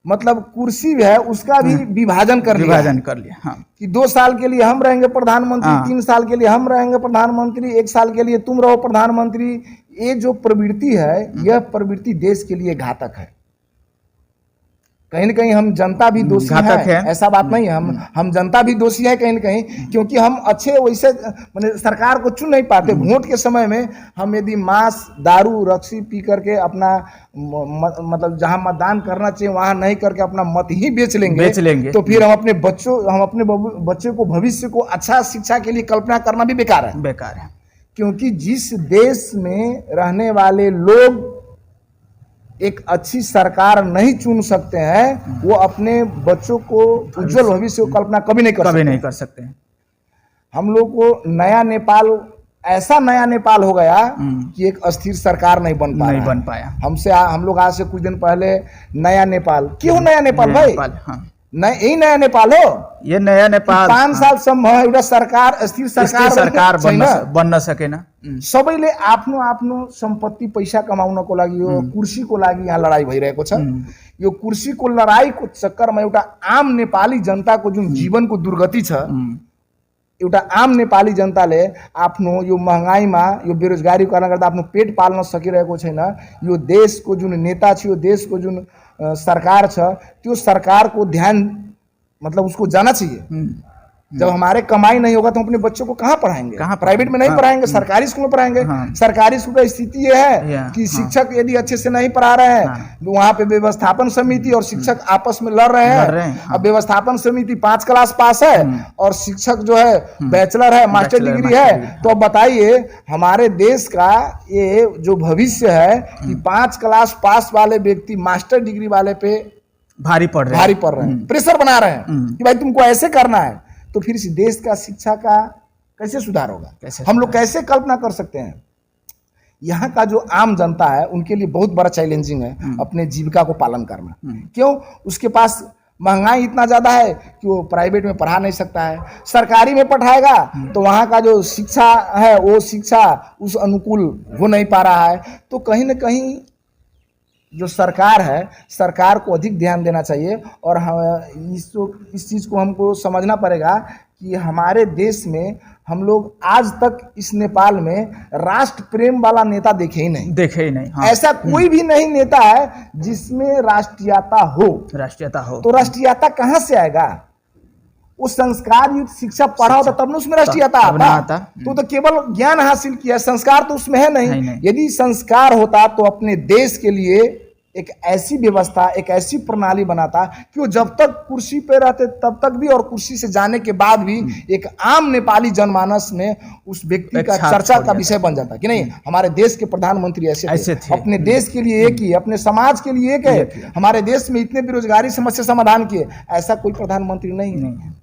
मतलब कुर्सी है उसका भी विभाजन कर लिया हाँ। कि 2 साल के लिए हम रहेंगे प्रधानमंत्री, 3 साल के लिए हम रहेंगे प्रधानमंत्री, 1 साल के लिए तुम रहो प्रधानमंत्री। ये जो प्रवृत्ति है, यह प्रवृत्ति देश के लिए घातक है। कहीं न कहीं हम जनता भी दोषी है, ऐसा बात नहीं है, हम जनता भी दोषी है कहीं न कहीं, क्योंकि हम अच्छे वैसे माने सरकार को चुन नहीं पाते। वोट के समय में हम यदि मांस, दारू, रक्सी पी करके अपना मतलब जहां मतदान करना चाहिए वहां नहीं करके अपना मत ही बेच लेंगे तो फिर हम अपने बच्चों को भविष्य को अच्छा शिक्षा के लिए कल्पना करना भी बेकार है। क्योंकि जिस देश में रहने वाले लोग एक अच्छी सरकार नहीं चुन सकते हैं, वो अपने बच्चों को उज्जवल भविष्य को कल्पना कभी नहीं कर सकते। हम लोग को नया नेपाल, ऐसा नया नेपाल हो गया कि एक अस्थिर सरकार नहीं बन पाया। हम लोग आज से कुछ दिन पहले नया नेपाल, क्यों नया नेपाल भाई? यही नया नेपाल हो, ये नया नेपाल 5 साल सम्म सरकार, अस्थिर सरकार बन्न सकेन। सबैले आफ्नो सम्पत्ति पैसा कमाउनको लागि, यो कुर्सीको लागि यहाँ लडाई भइरहेको छ। यो कुर्सीको लडाईको चक्करमा एउटा आम नेपाली जनताको जुन जीवनको दुर्गति छ, एउटा आम नेपाली जनताले आफ्नो यो महँगाईमा, यो बेरोजगारीको कारणले गर्दा आफ्नो पेट पाल्न सकिरहेको छैन। यो देशको जुन नेता छ, यो देशको जुन सरकार छ, त्यो सरकार को ध्यान मतलब उसको जाना चाहिए। जब हमारे कमाई नहीं होगा तो हम अपने बच्चों को कहाँ पढ़ाएंगे? प्राइवेट में नहीं पढ़ाएंगे, सरकारी स्कूल में पढ़ाएंगे। सरकारी स्कूल का स्थिति ये है कि शिक्षक यदि अच्छे से नहीं पढ़ा रहे हैं, वहां पे व्यवस्थापन समिति और शिक्षक आपस में लड़ रहे हैं। अब व्यवस्थापन समिति 5 क्लास पास है और शिक्षक जो है बैचलर है, मास्टर डिग्री है। तो अब बताइए हमारे देश का ये जो भविष्य है कि 5 क्लास पास वाले व्यक्ति मास्टर डिग्री वाले पे भारी पड़ रहे हैं, प्रेशर बना रहे हैं कि भाई तुमको ऐसे करना है। तो फिर इस देश का शिक्षा का कैसे सुधार होगा? हम लोग कैसे कल्पना कर सकते हैं? यहाँ का जो आम जनता है उनके लिए बहुत बड़ा चैलेंजिंग है अपने जीविका को पालन करना। क्यों? उसके पास महंगाई इतना ज्यादा है कि वो प्राइवेट में पढ़ा नहीं सकता है। सरकारी में पढ़ाएगा तो वहाँ का जो शिक्षा है वो शिक्षा उस अनुकूल हो नहीं पा रहा है। तो कहीं ना कहीं जो सरकार है, सरकार को अधिक ध्यान देना चाहिए। और इस चीज़ को हमको समझना पड़ेगा कि हमारे देश में हम लोग आज तक इस नेपाल में राष्ट्र प्रेम वाला नेता देखे ही नहीं। हाँ। ऐसा कोई भी नहीं नेता है जिसमें राष्ट्रीयता हो। तो राष्ट्रीयता कहाँ से आएगा? उस संस्कार युक्त शिक्षा पढ़ा होता तब न उसमें राष्ट्रीयता आता। तो केवल ज्ञान हासिल किया, संस्कार तो उसमें है नहीं। यदि संस्कार होता तो अपने देश के लिए एक ऐसी व्यवस्था, एक ऐसी प्रणाली बनाता कि वो जब तक कुर्सी पे रहते तब तक भी और कुर्सी से जाने के बाद भी एक आम नेपाली जनमानस में उस व्यक्ति का चर्चा का विषय बन जाता कि नहीं हमारे देश के प्रधानमंत्री ऐसे थे। अपने देश के लिए एक ही, अपने समाज के लिए एक है। हमारे देश में इतने बेरोजगारी समस्या समाधान किए, ऐसा कोई प्रधानमंत्री नहीं है।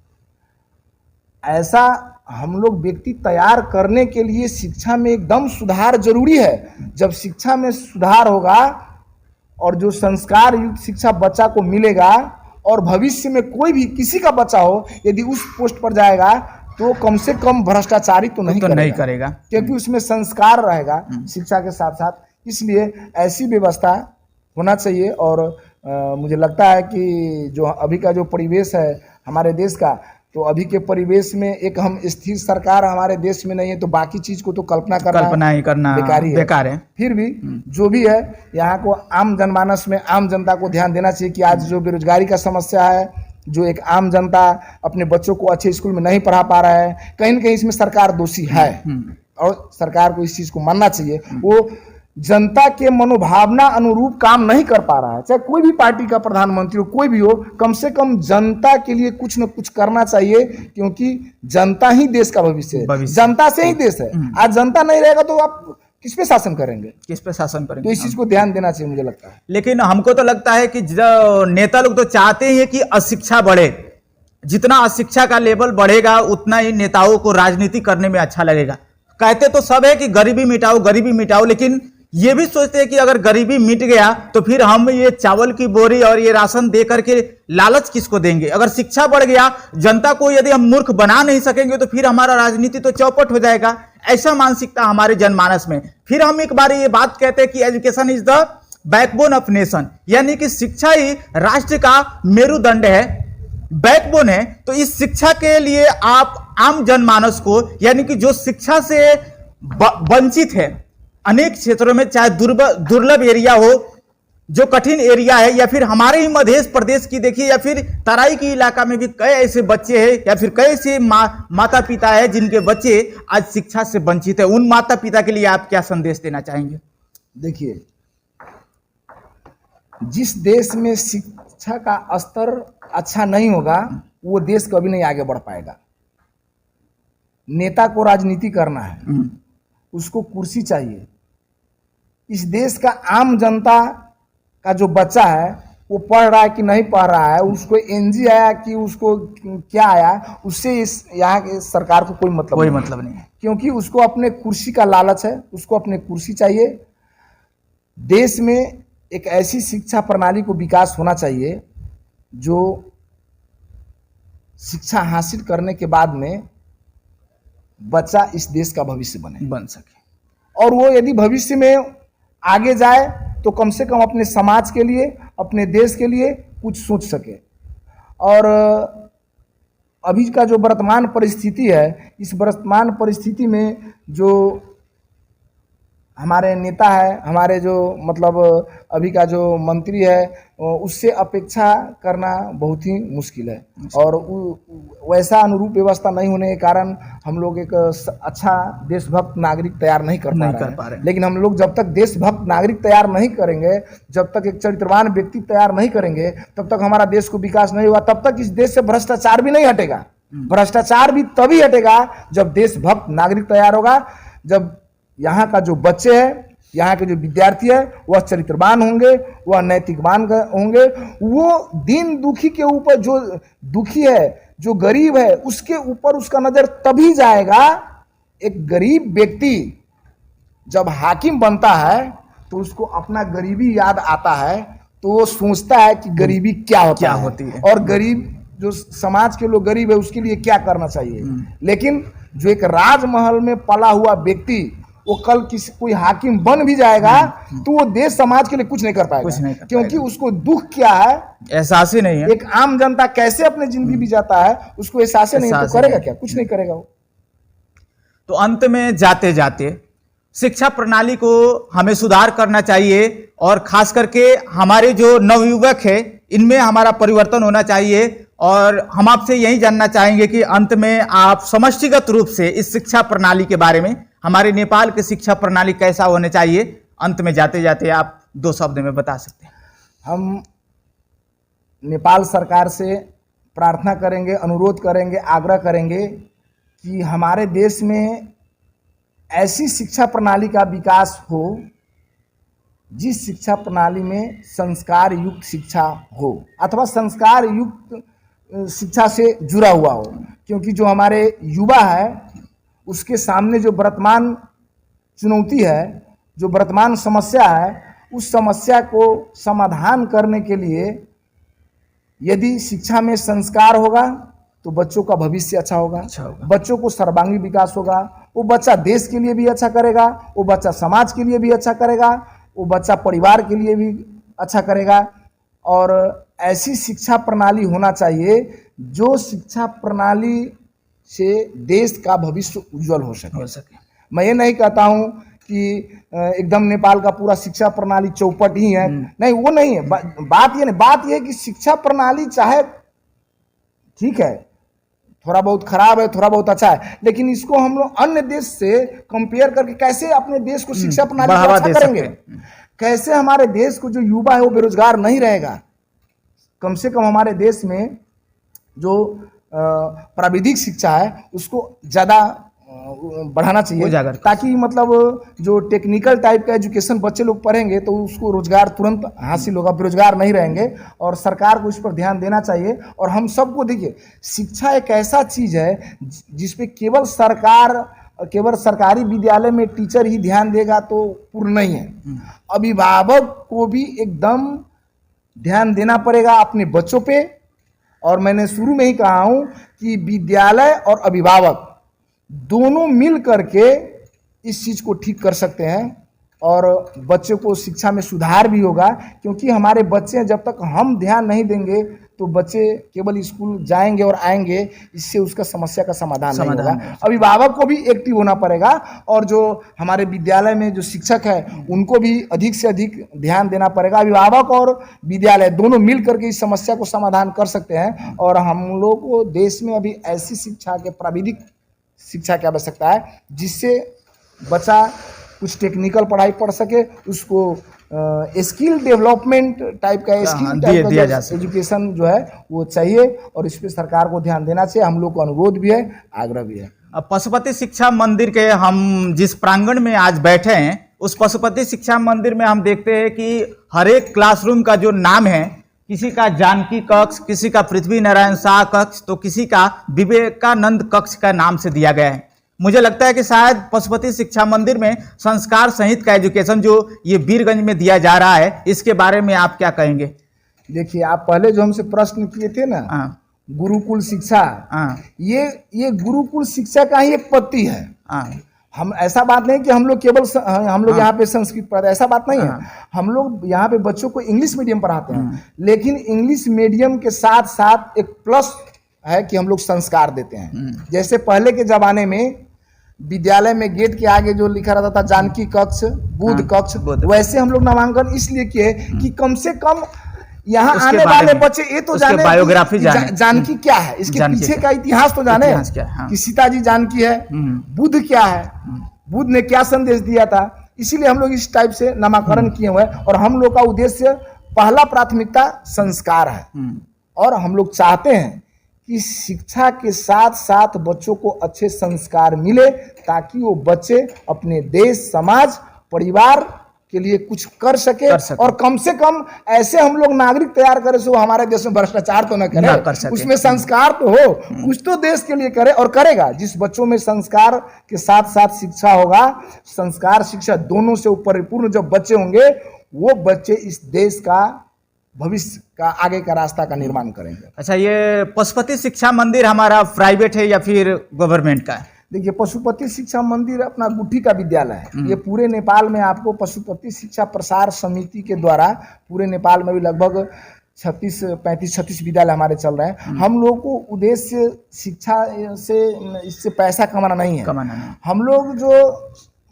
ऐसा हम लोग व्यक्ति तैयार करने के लिए शिक्षा में एकदम सुधार जरूरी है। जब शिक्षा में सुधार होगा और जो संस्कार युक्त शिक्षा बच्चा को मिलेगा, और भविष्य में कोई भी किसी का बच्चा हो यदि उस पोस्ट पर जाएगा तो कम से कम भ्रष्टाचारी तो नहीं करेगा, क्योंकि उसमें संस्कार रहेगा शिक्षा के साथ साथ। इसलिए ऐसी व्यवस्था होना चाहिए। और मुझे लगता है कि जो अभी का जो परिवेश है हमारे देश का, तो अभी के परिवेश में एक हम स्थिर सरकार हमारे देश में नहीं है, तो बाकी चीज को तो कल्पना ही करना बेकार है। फिर भी जो भी है, यहाँ को आम जनमानस में आम जनता को ध्यान देना चाहिए कि आज जो बेरोजगारी का समस्या है, जो एक आम जनता अपने बच्चों को अच्छे स्कूल में नहीं पढ़ा पा रहा है, कहीं न कहीं इसमें सरकार दोषी है और सरकार को इस चीज को मानना चाहिए। वो जनता के मनोभावना अनुरूप काम नहीं कर पा रहा है, चाहे कोई भी पार्टी का प्रधानमंत्री हो, कोई भी हो, कम से कम जनता के लिए कुछ न कुछ करना चाहिए, क्योंकि जनता ही देश का भविष्य है, जनता से ही देश है। आज जनता नहीं रहेगा तो आप किस पे शासन करेंगे? तो इस चीज को ध्यान देना चाहिए मुझे लगता है। लेकिन हमको तो लगता है कि नेता लोग तो चाहते हैं कि अशिक्षा बढ़े, जितना अशिक्षा का लेवल बढ़ेगा उतना ही नेताओं को राजनीति करने में अच्छा लगेगा। कहते तो सब है कि गरीबी मिटाओ, लेकिन ये भी सोचते हैं कि अगर गरीबी मिट गया तो फिर हम ये चावल की बोरी और ये राशन दे करके लालच किसको देंगे? अगर शिक्षा बढ़ गया, जनता को यदि हम मूर्ख बना नहीं सकेंगे तो फिर हमारा राजनीति तो चौपट हो जाएगा। ऐसा मानसिकता हमारे जनमानस में। फिर हम एक बार ये बात कहते हैं कि education is the backbone of nation, यानी कि शिक्षा ही राष्ट्र का मेरुदंड है, बैकबोन है। तो इस शिक्षा के लिए आप आम जनमानस को, यानी कि जो शिक्षा से वंचित है अनेक क्षेत्रों में, चाहे दुर्लभ एरिया हो, जो कठिन एरिया है, या फिर हमारे ही मध्य प्रदेश की देखिए, या फिर तराई के इलाका में भी कई ऐसे बच्चे हैं, या फिर कई ऐसे माता पिता है जिनके बच्चे आज शिक्षा से वंचित है। उन माता पिता के लिए आप क्या संदेश देना चाहेंगे? देखिए, जिस देश में शिक्षा का स्तर अच्छा नहीं होगा वो देश कभी नहीं आगे बढ़ पाएगा। नेता को राजनीति करना है, उसको कुर्सी चाहिए। इस देश का आम जनता का जो बच्चा है वो पढ़ रहा है कि नहीं पढ़ रहा है, उसको एनजी आया कि उसको क्या आया, उससे इस यहाँ के सरकार को कोई मतलब नहीं है, क्योंकि उसको अपने कुर्सी का लालच है, उसको अपने कुर्सी चाहिए। देश में एक ऐसी शिक्षा प्रणाली को विकास होना चाहिए जो शिक्षा हासिल करने के बाद में बच्चा इस देश का भविष्य बन सके, और वो यदि भविष्य में आगे जाए तो कम से कम अपने समाज के लिए, अपने देश के लिए कुछ सोच सके। और अभी का जो वर्तमान परिस्थिति है, इस वर्तमान परिस्थिति में जो हमारे नेता है, हमारे जो मतलब अभी का जो मंत्री है, उससे अपेक्षा करना बहुत ही मुश्किल है। और वैसा अनुरूप व्यवस्था नहीं होने के कारण हम लोग एक अच्छा देशभक्त नागरिक तैयार नहीं कर पा रहे हैं। लेकिन हम लोग जब तक देशभक्त नागरिक तैयार नहीं करेंगे, जब तक एक चरित्रवान व्यक्ति तैयार नहीं करेंगे, तब तक हमारा देश को विकास नहीं हुआ। तब तक इस देश से भ्रष्टाचार भी नहीं हटेगा। भ्रष्टाचार भी तभी हटेगा जब देशभक्त नागरिक तैयार होगा, जब यहाँ का जो बच्चे हैं, यहाँ के जो विद्यार्थी है, वह चरित्रवान होंगे, वह नैतिकवान होंगे। वो दीन दुखी के ऊपर, जो दुखी है, जो गरीब है, उसके ऊपर उसका नजर तभी जाएगा। एक गरीब व्यक्ति जब हाकिम बनता है तो उसको अपना गरीबी याद आता है, तो वो सोचता है कि गरीबी क्या होती है और गरीब जो समाज के लोग गरीब है उसके लिए क्या करना चाहिए। लेकिन जो एक राजमहल में पला हुआ व्यक्ति, वो कल कोई हाकिम बन भी जाएगा तो वो देश समाज के लिए कुछ नहीं कर पाएगा, क्योंकि उसको दुख क्या है एहसास ही नहीं है। एक आम जनता कैसे अपनी जिंदगी भी जाता है उसको एहसास नहीं, तो करेगा क्या? कुछ नहीं करेगा वो। तो अंत में जाते जाते शिक्षा प्रणाली को हमें सुधार करना चाहिए, और खास करके हमारे जो नवयुवक है इनमें हमारा परिवर्तन होना चाहिए। और हम आपसे यही जानना चाहेंगे कि अंत में आप समष्टिगत रूप से इस शिक्षा प्रणाली के बारे में, हमारे नेपाल की शिक्षा प्रणाली कैसा होने चाहिए, अंत में जाते जाते आप 2 शब्द में बता सकते हैं। हम नेपाल सरकार से प्रार्थना करेंगे, अनुरोध करेंगे, आग्रह करेंगे कि हमारे देश में ऐसी शिक्षा प्रणाली का विकास हो जिस शिक्षा प्रणाली में संस्कार युक्त शिक्षा हो, अथवा संस्कार युक्त शिक्षा से जुड़ा हुआ हो। क्योंकि जो हमारे युवा है उसके सामने जो वर्तमान चुनौती है, जो वर्तमान समस्या है, उस समस्या को समाधान करने के लिए यदि शिक्षा में संस्कार होगा तो बच्चों का भविष्य अच्छा होगा, बच्चों को सर्वांगीण विकास होगा, वो बच्चा देश के लिए भी अच्छा करेगा, वो बच्चा समाज के लिए भी अच्छा करेगा, वो बच्चा परिवार के लिए भी अच्छा करेगा। और ऐसी शिक्षा प्रणाली होना चाहिए जो शिक्षा प्रणाली से देश का भविष्य उज्जवल हो सके। मैं ये नहीं कहता हूँ कि एकदम नेपाल का पूरा शिक्षा प्रणाली चौपट ही है, नहीं, वो नहीं है। बात ये नहीं, बात ये है कि शिक्षा प्रणाली चाहे ठीक है, थोड़ा बहुत खराब है, थोड़ा बहुत अच्छा है, लेकिन इसको हम लोग अन्य देश से कंपेयर करके कैसे अपने देश को शिक्षा प्रणाली को अच्छा करेंगे, कैसे हमारे देश को जो युवा है वो बेरोजगार नहीं रहेगा। कम से कम हमारे देश में जो प्राविधिक शिक्षा है उसको ज़्यादा बढ़ाना चाहिए, ताकि मतलब जो टेक्निकल टाइप का एजुकेशन बच्चे लोग पढ़ेंगे तो उसको रोजगार तुरंत हासिल होगा, बेरोजगार नहीं रहेंगे। और सरकार को इस पर ध्यान देना चाहिए। और हम सबको देखिए, शिक्षा एक ऐसा चीज़ है जिसपे केवल सरकारी विद्यालय में टीचर ही ध्यान देगा तो पूर्ण नहीं है। अभिभावक को भी एकदम ध्यान देना पड़ेगा अपने बच्चों पे। और मैंने शुरू में ही कहा हूँ कि विद्यालय और अभिभावक दोनों मिल करके इस चीज़ को ठीक कर सकते हैं और बच्चों को शिक्षा में सुधार भी होगा। क्योंकि हमारे बच्चे जब तक हम ध्यान नहीं देंगे तो बच्चे केवल स्कूल जाएंगे और आएंगे, इससे उसका समस्या का समाधान नहीं होगा। अभिभावक को भी एक्टिव होना पड़ेगा और जो हमारे विद्यालय में जो शिक्षक है उनको भी अधिक से अधिक ध्यान देना पड़ेगा। अभिभावक और विद्यालय दोनों मिल करके इस समस्या को समाधान कर सकते हैं। और हम लोग को देश में अभी ऐसी शिक्षा के प्राविधिक शिक्षा की आवश्यकता है जिससे बच्चा कुछ टेक्निकल पढ़ाई पढ़ सके, उसको स्किल डेवलपमेंट टाइप का एजुकेशन जो है वो चाहिए। और इस पर सरकार को ध्यान देना चाहिए। हम लोग को अनुरोध भी है, आग्रह भी है। पशुपति शिक्षा मंदिर के हम जिस प्रांगण में आज बैठे हैं, उस पशुपति शिक्षा मंदिर में हम देखते हैं कि हर एक क्लासरूम का जो नाम है, किसी का जानकी कक्ष, किसी का पृथ्वी नारायण शाह कक्ष, तो किसी का विवेकानंद कक्ष का नाम से दिया गया है। मुझे लगता है कि शायद पशुपति शिक्षा मंदिर में संस्कार सहित का एजुकेशन जो ये वीरगंज में दिया जा रहा है, इसके बारे में आप क्या कहेंगे? देखिए, आप पहले जो हमसे प्रश्न किए थे ना, गुरुकुल शिक्षा, ये गुरुकुल शिक्षा का ही एक पत्ती है। हम ऐसा बात नहीं कि हम लोग केवल हम लोग यहाँ पे संस्कृत पढ़ाते, ऐसा बात नहीं है। हम लोग यहाँ पे बच्चों को इंग्लिश मीडियम पढ़ाते हैं, लेकिन इंग्लिश मीडियम के साथ साथ एक प्लस है कि हम लोग संस्कार देते हैं। जैसे पहले के जमाने में विद्यालय में गेट के आगे जो लिखा रहता था जानकी कक्ष, बुद्ध कक्ष, वैसे हम लोग नामांकन इसलिए किए कि कम से कम यहाँ आने वाले बच्चे ये तो जाने बायोग्राफी जानकी क्या है, इसके पीछे का इतिहास तो जाने कि सीताजी जानकी है, बुद्ध क्या है, बुद्ध ने क्या संदेश दिया था। इसीलिए हम लोग इस टाइप से नामकरण किए हुए हैं। और हम लोग का उद्देश्य, पहला प्राथमिकता संस्कार है। और हम लोग चाहते हैं कि शिक्षा के साथ साथ बच्चों को अच्छे संस्कार मिले, ताकि वो बच्चे अपने देश, समाज, परिवार के लिए कुछ कर सके। और कम से कम ऐसे हम लोग नागरिक तैयार करें सो हमारे देश में भ्रष्टाचार तो न करे, उसमें संस्कार तो हो, कुछ तो देश के लिए करे और करेगा। जिस बच्चों में संस्कार के साथ साथ शिक्षा होगा, संस्कार शिक्षा दोनों से परिपूर्ण जब बच्चे होंगे, वो बच्चे इस देश का भविष्य का आगे का रास्ता का निर्माण करेंगे। अच्छा, ये पशुपति शिक्षा मंदिर हमारा प्राइवेट है या फिर गवर्नमेंट का है? देखिए, पशुपति शिक्षा मंदिर अपना गुठी का विद्यालय है। ये पूरे नेपाल में आपको पशुपति शिक्षा प्रसार समिति के द्वारा पूरे नेपाल में भी लगभग 35-36 विद्यालय हमारे चल रहे हैं। हम लोग को उद्देश्य शिक्षा से इससे पैसा कमाना नहीं है। हम लोग जो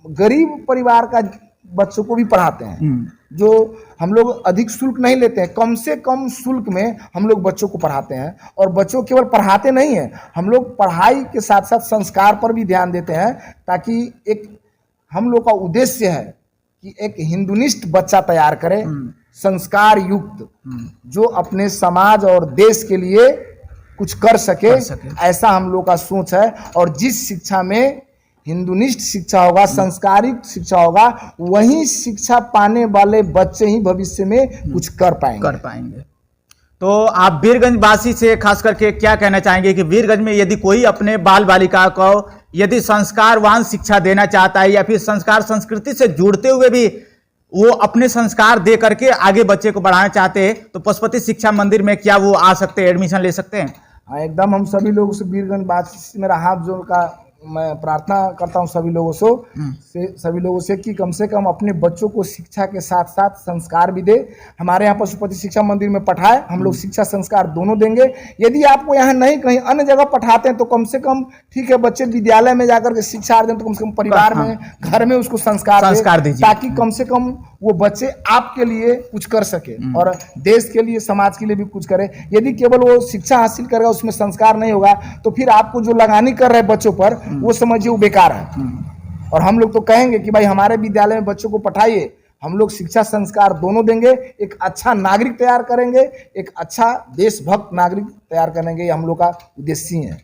गरीब परिवार का बच्चों को भी पढ़ाते हैं, जो हम लोग अधिक शुल्क नहीं लेते हैं, कम से कम शुल्क में हम लोग बच्चों को पढ़ाते हैं। और बच्चों केवल पढ़ाते नहीं हैं, हम लोग पढ़ाई के साथ साथ संस्कार पर भी ध्यान देते हैं, ताकि एक हम लोग का उद्देश्य है कि एक हिंदुनिस्ट बच्चा तैयार करें, संस्कार युक्त, जो अपने समाज और देश के लिए कुछ कर सके। ऐसा हम लोग का सोच है। और जिस शिक्षा में हिंदुनिस्ट शिक्षा होगा, संस्कारित शिक्षा होगा, वही शिक्षा पाने वाले बच्चे ही भविष्य में कुछ कर पाएंगे। तो आप वीरगंज वासी से खास करके क्या कहना चाहेंगे कि वीरगंज में यदि कोई अपने बाल बालिका को यदि संस्कारवान शिक्षा देना चाहता है या फिर संस्कार संस्कृति से जुड़ते हुए भी वो अपने संस्कार दे करके आगे बच्चे को बढ़ाना चाहते हैं, तो पशुपति शिक्षा मंदिर में क्या वो आ सकते हैं, एडमिशन ले सकते हैं? हाँ, एकदम। हम सभी लोगों से वीरगंज बात मेरा हाथ जोड़ का मैं प्रार्थना करता हूँ सभी लोगों से कि कम से कम अपने बच्चों को शिक्षा के साथ साथ संस्कार भी दे। हमारे यहाँ पशुपति शिक्षा मंदिर में पढ़ाए, हम लोग शिक्षा संस्कार दोनों देंगे। यदि आपको यहाँ नहीं कहीं अन्य जगह पढ़ाते हैं तो कम से कम ठीक है, बच्चे विद्यालय में जाकर के शिक्षा अर्जन, तो कम से कम परिवार में, घर में उसको संस्कार दीजिए, ताकि कम से कम वो बच्चे आपके लिए कुछ कर सके और देश के लिए, समाज के लिए भी कुछ करे। यदि केवल वो शिक्षा हासिल करेगा, उसमें संस्कार नहीं होगा, तो फिर आपको जो लगानी कर रहे हैं बच्चों पर, वो समझिए वो बेकार है। और हम लोग तो कहेंगे कि भाई हमारे विद्यालय में बच्चों को पढ़ाइए, हम लोग शिक्षा संस्कार दोनों देंगे, एक अच्छा नागरिक तैयार करेंगे, एक अच्छा देशभक्त नागरिक तैयार करेंगे, ये हम लोग का उद्देश्य है।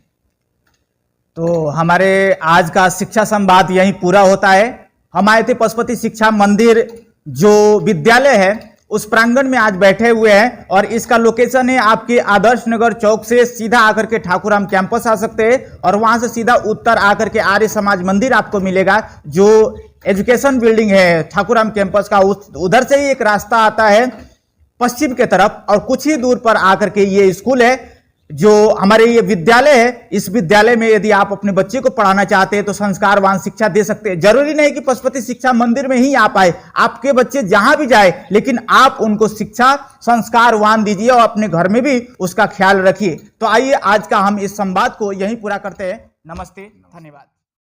तो हमारे आज का शिक्षा संवाद यहीं पूरा होता है। हम आए थे पशुपति शिक्षा मंदिर जो विद्यालय है उस प्रांगण में आज बैठे हुए हैं, और इसका लोकेशन है आपके आदर्श नगर चौक से सीधा आकर के ठाकुराम कैंपस आ सकते हैं, और वहां से सीधा उत्तर आकर के आर्य समाज मंदिर आपको मिलेगा, जो एजुकेशन बिल्डिंग है ठाकुराम कैंपस का। उधर से ही एक रास्ता आता है पश्चिम के तरफ, और कुछ ही दूर पर आकर के ये स्कूल है जो हमारे ये विद्यालय है। इस विद्यालय में यदि आप अपने बच्चे को पढ़ाना चाहते हैं तो संस्कारवान शिक्षा दे सकते हैं। जरूरी नहीं कि पशुपति शिक्षा मंदिर में ही आप आए, आपके बच्चे जहां भी जाए, लेकिन आप उनको शिक्षा संस्कारवान दीजिए और अपने घर में भी उसका ख्याल रखिए। तो आइए आज का हम इस संवाद को यहीं पूरा करते हैं। नमस्ते, धन्यवाद।